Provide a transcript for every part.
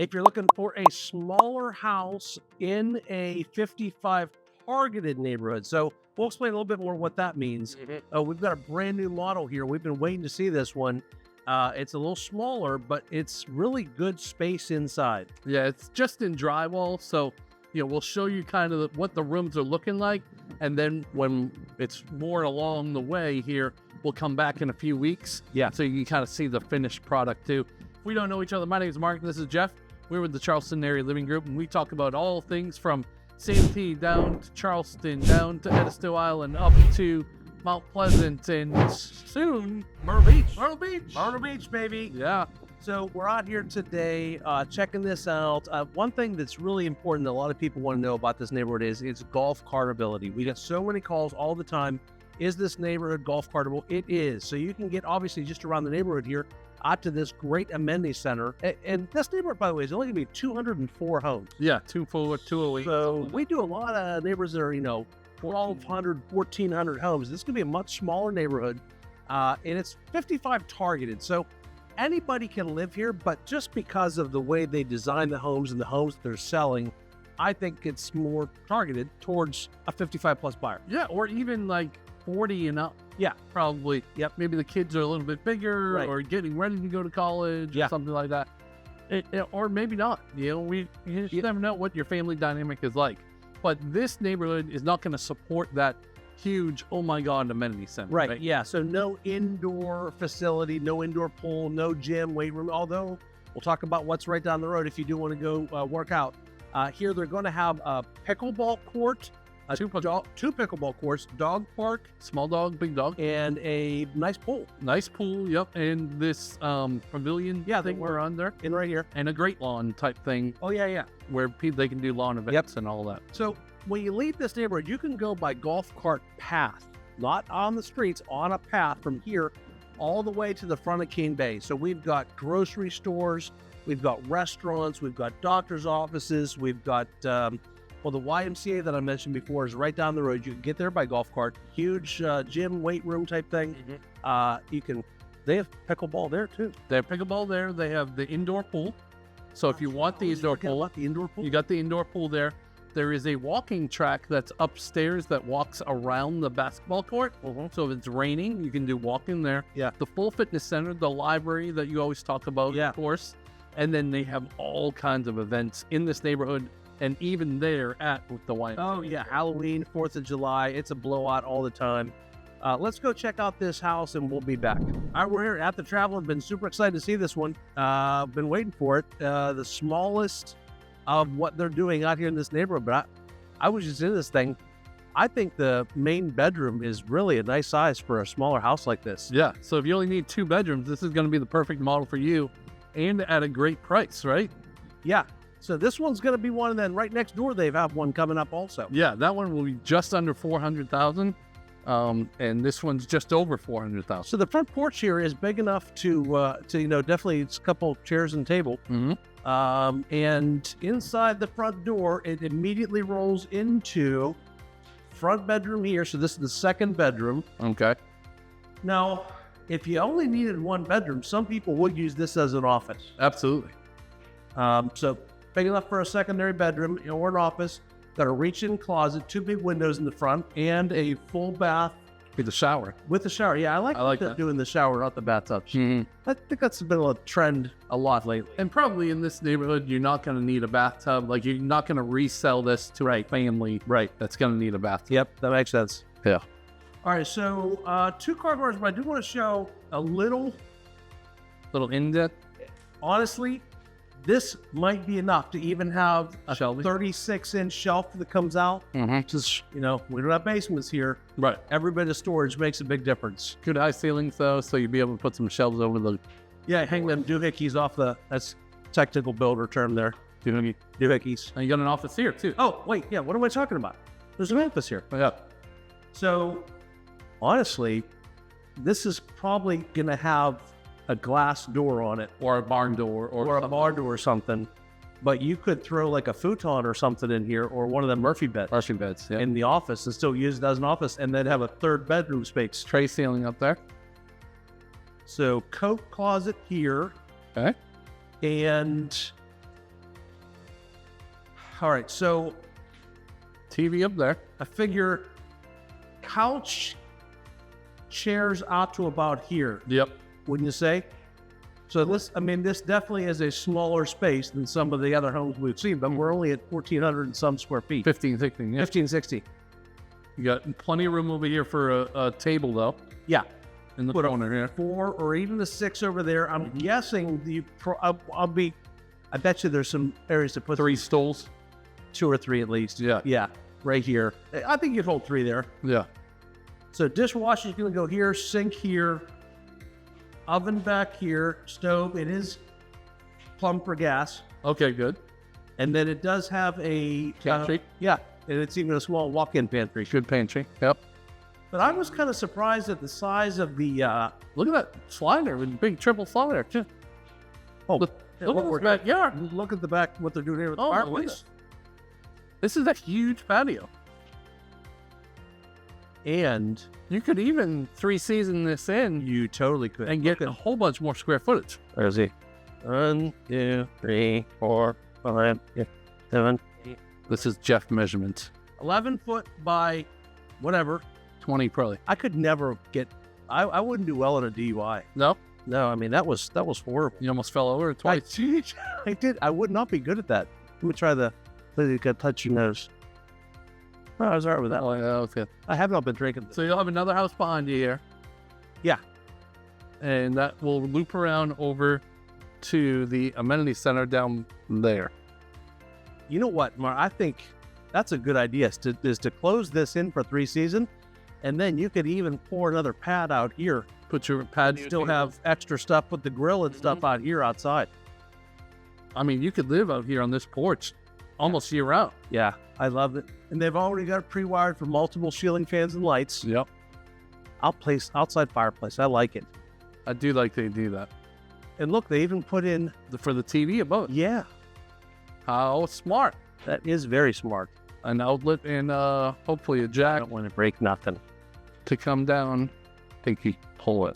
If you're looking for a smaller house in a 55 targeted neighborhood. So we'll explain a little bit more what that means. We've got a brand new model here. We've been waiting to see this one. It's a little smaller, but it's really good space inside. Yeah, it's just in drywall, so we'll show you kind of what the rooms are looking like, and then when it's more along the way here, we'll come back in a few weeks. Yeah. So you can kind of see the finished product too. If we don't know each other, my name is Mark. This is Jeff. We're with the Charleston Area Living Group, and we talk about all things from Santee down to Charleston, down to Edisto Island, up to Mount Pleasant, and soon Myrtle Beach. Myrtle Beach, baby. Yeah. So we're out here today checking this out. One thing that's really important that a lot of people want to know about this neighborhood is its golf cartability. We get so many calls all the time. Is this neighborhood golf cartable? It is. So you can get, obviously, just around the neighborhood here, out to this great amenity center. And this neighborhood, by the way, is only going to be 204 homes. Yeah, 208. So we do a lot of neighborhoods that are, 1,200, 1,400 homes. This is going to be a much smaller neighborhood, and it's 55 targeted. So anybody can live here, but just because of the way they design the homes and the homes they're selling, I think it's more targeted towards a 55-plus buyer. Yeah, or even like 40 and up. Yeah. Probably. Yep. Maybe the kids are a little bit bigger, Right. or getting ready to go to college, Yeah. or something like that. Or maybe not. You just never know what your family dynamic is like. But this neighborhood is not going to support that huge, oh my God, amenity center. Right. Yeah. So no indoor facility, no indoor pool, no gym, weight room. Although we'll talk about what's right down the road if you do want to go work out. Here they're going to have a pickleball court, two pickleball courts, dog park, Small dog, big dog. and a nice pool. Nice pool, yep. And this pavilion thing we're under. In right here. And a great lawn type thing Oh, yeah. where they can do lawn events and all that. So when you leave this neighborhood, you can go by golf cart path, not on the streets, on a path from here all the way to the front of King Bay. So we've got grocery stores, we've got restaurants, we've got doctor's offices, we've got, the YMCA that I mentioned before is right down the road. You can get there by golf cart. Huge gym, weight room type thing. They have pickleball there too. They have pickleball there. They have the indoor pool. So if you want the indoor pool, you got the indoor pool there. There is a walking track that's upstairs that walks around the basketball court. So if it's raining, you can do walking there. Yeah. The full fitness center, the library that you always talk about, of course. And then they have all kinds of events in this neighborhood, and even there with the YMCA. Oh, yeah. Halloween, 4th of July. It's a blowout all the time. Let's go check out this house, and we'll be back. All right, we're here at the Travel. I've been super excited to see this one. Been waiting for it. The smallest of what they're doing out here in this neighborhood. But I was just in this thing. I think the main bedroom is really a nice size for a smaller house like this. Yeah. So if you only need 2 bedrooms, this is going to be the perfect model for you, and at a great price, right? Yeah. So this one's going to be one, and then right next door they have one coming up also. Yeah, that one will be just under $400,000, and this one's just over $400,000. So the front porch here is big enough to definitely it's a couple chairs and table. And inside the front door, it immediately rolls into front bedroom here. So this is the second bedroom. Okay. Now, if you only needed one bedroom, some people would use this as an office. Absolutely. So big enough for a secondary bedroom or an office. Got a reach-in closet, 2 big windows in the front, and a full bath With a shower. with a shower. Yeah, I like that. doing the shower, not the bathtub. I think that's been a trend a lot lately. And probably in this neighborhood, you're not going to need a bathtub. Like, you're not going to resell this to a family that's going to need a bathtub. Yep, that makes sense. Yeah. All right, so 2 car doors, but I do want to show a little. Little indent. Honestly, this might be enough to even have a Shelving. 36-inch shelf that comes out. Just, we don't have basements here. Right. Every bit of storage makes a big difference. Good high ceilings, though, so you'll be able to put some shelves over the Yeah, hang them doohickeys off that's technical builder term there. doohickey. Doohickeys. And you got an office here, too. Oh, wait, yeah, what am I talking about? There's an office here. Yeah. So, honestly, this is probably going to have a glass door on it. Or a barn door. Or a bar door or something. But you could throw like a futon or something in here, or one of the Murphy beds Rushing beds, yeah. in the office and still use it as an office, and then have a 3rd bedroom space. Tray ceiling up there. So coat closet here, Okay. and All right, so TV up there. I figure couch chairs out to about here, Yep. wouldn't you say? So this definitely is a smaller space than some of the other homes we've seen, but we're only at 1,400 and some square feet. 15, 16. Yeah. 1560. You got plenty of room over here for a table, though, Yeah. in the Put a corner here. 4 or even a 6 over there. I'm guessing I bet you there's some areas to put 3 stools. 2 or 3 at least. Yeah. Yeah, right here. I think you'd hold 3 there. Yeah. So dishwasher's gonna go here, sink here, oven back here, stove. It is plumbed for gas. Okay, good. And then it does have a Pantry. yeah, and it's even a small walk-in pantry. Good pantry. Yep. But I was kind of surprised at the size of the Look at that slider with big triple slider. Just look at what this we're- backyard. Look at the back, what they're doing here with the Oh, my fireplace. goodness. This is a huge patio. And You could even 3-season this in you totally could. and get a whole bunch more square footage. There's he. 1, 2, 3, 4, 5, 6, 7, 8. This is Jeff measurements. 11 foot by whatever. 20 probably. I could never get. I wouldn't do well in a DUI. No? No, I mean that was horrible. You almost fell over twice. I did. I would not be good at that. Let me try the. You got touch your nose. Oh, I was all right with that. Oh, yeah, that was good. I have not been drinking. So you'll have another house behind you here. Yeah. And that will loop around over to the amenity center down there. You know what, Mar? I think that's a good idea. Is to close this in for 3 season, and then you could even pour another pad out here. Put your pad. Still have extra stuff with the grill and stuff out here outside. I mean, you could live out here on this porch almost year round. Yeah, I love it. And they've already got it pre-wired for multiple ceiling fans and lights. Yep. Outside fireplace. I like it. I do like they do that. And look, they even put in. For the TV above. Yeah, How smart. that is very smart. An outlet and hopefully a I jack don't want to break nothing. to come down. I think you pull it.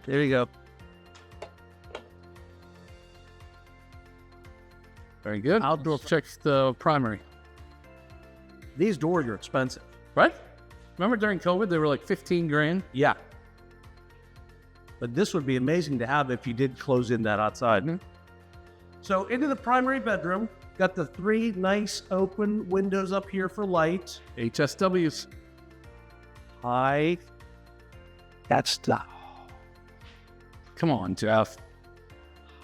There you go. Very good. Outdoor Let's check the primary. These doors are expensive. Right? Remember during COVID, they were like 15 grand? Yeah. But this would be amazing to have if you did close in that outside. Mhm. So into the primary bedroom, got the 3 nice open windows up here for light. HSWs. High. That's the Come on, Jeff.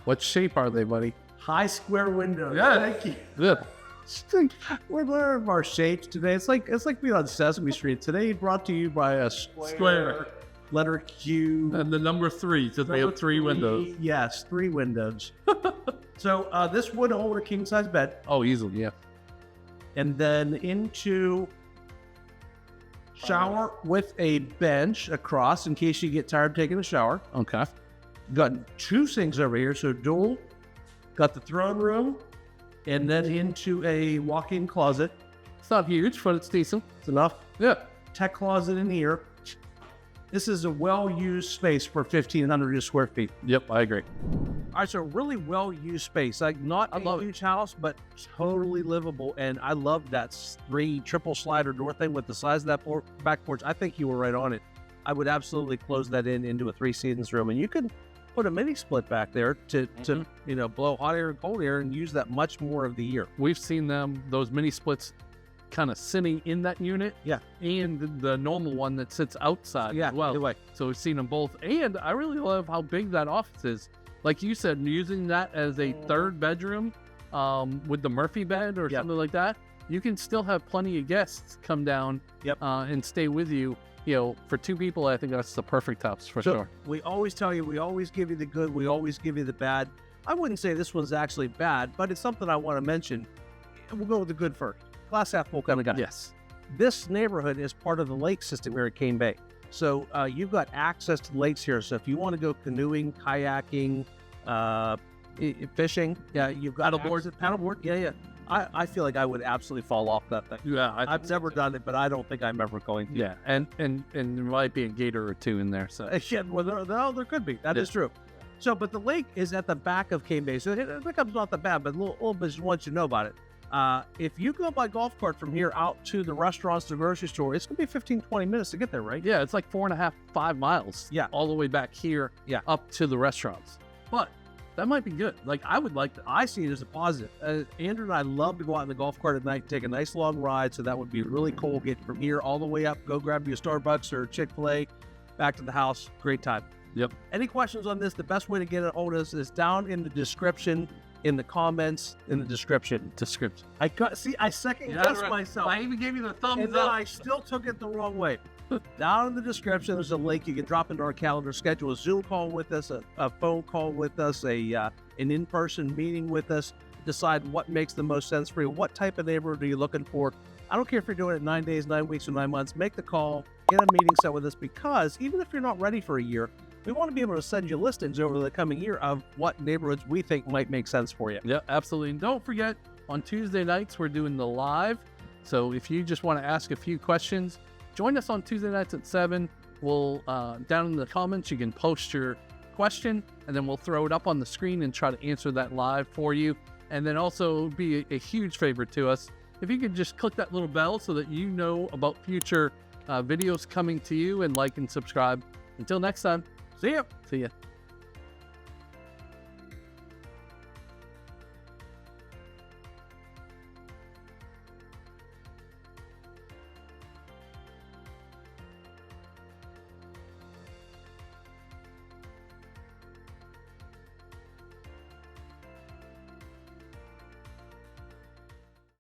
What shape are they, buddy? high square windows. Yeah. Thank you. Good. We're learning our shapes today. It's like being on Sesame Street. Today brought to you by a Square. letter Q. And the number 3, because they have 3 windows. Yes, 3 windows. So this would hold a king size bed, Oh, easily, yeah. and then into shower with a bench across in case you get tired taking a shower. Okay. Got 2 sinks over here, so dual. Got the throne room, and then into a walk-in closet. It's not huge, but it's decent. It's enough. Yeah. Tech closet in here. This is a well-used space for 1,500 square feet. Yep, I agree. All right, so really well-used space. Like not a huge house, but totally livable. And I love that 3 triple slider door thing with the size of that back porch. I think you were right on it. I would absolutely close that into a 3 seasons room, and you could put a mini split back there to blow hot air and cold air and use that much more of the year. We've seen those mini splits kind of sitting in that unit. Yeah. And the normal one that sits outside Yeah. as well. Either way. So we've seen them both. And I really love how big that office is. Like you said, using that as a 3rd bedroom with the Murphy bed or Yep. something like that, you can still have plenty of guests come down and stay with you. You know, for 2 people, I think that's the perfect house for sure. We always tell you, we always give you the good, we always give you the bad. I wouldn't say this one's actually bad, but it's something I want to mention. We'll go with the good first. Glass half full kind of guy. Yes. This neighborhood is part of the lake system here at Cane Bay. So you've got access to lakes here. So if you want to go canoeing, kayaking, fishing, yeah, you've got paddleboard. Yeah. I feel like I would absolutely fall off that thing. Yeah. I've never done it, but I don't think I'm ever going to. Yeah. And there might be a gator or 2 in there. So Yeah, well, there could be. That is true. So, but the lake is at the back of Cane Bay, so it becomes not that bad, but a little bit just wants you to know about it. If you go by golf cart from here out to the restaurants, the grocery store, it's going to be 15, 20 minutes to get there, right? Yeah, it's like 4.5, 5 miles. Yeah. All the way back here. Yeah. Up to the restaurants. But that might be good. Like, I would like to. I see it as a positive. Andrew and I love to go out in the golf cart at night, take a nice long ride. So that would be really cool. Get from here all the way up, go grab you a Starbucks or Chick-fil-A, back to the house. Great time. Yep. Any questions on this? The best way to get it hold us is down in the description, in the comments, in the description. I second guessed myself. I even gave you the thumbs And then up. I still took it the wrong way. Down in the description, there's a link you can drop into our calendar, schedule a Zoom call with us, a phone call with us, an in-person meeting with us, decide what makes the most sense for you, what type of neighborhood are you looking for. I don't care if you're doing it 9 days, 9 weeks, or 9 months, make the call, get a meeting set with us, because even if you're not ready for a year, we want to be able to send you listings over the coming year of what neighborhoods we think might make sense for you. Yeah, absolutely. And don't forget, on Tuesday nights, we're doing the live. So if you just want to ask a few questions, join us on Tuesday nights at 7. We'll, down in the comments, you can post your question, and then we'll throw it up on the screen and try to answer that live for you. And then also, it would be a huge favor to us if you could just click that little bell so that you know about future videos coming to you, and like and subscribe. Until next time, See ya. see ya.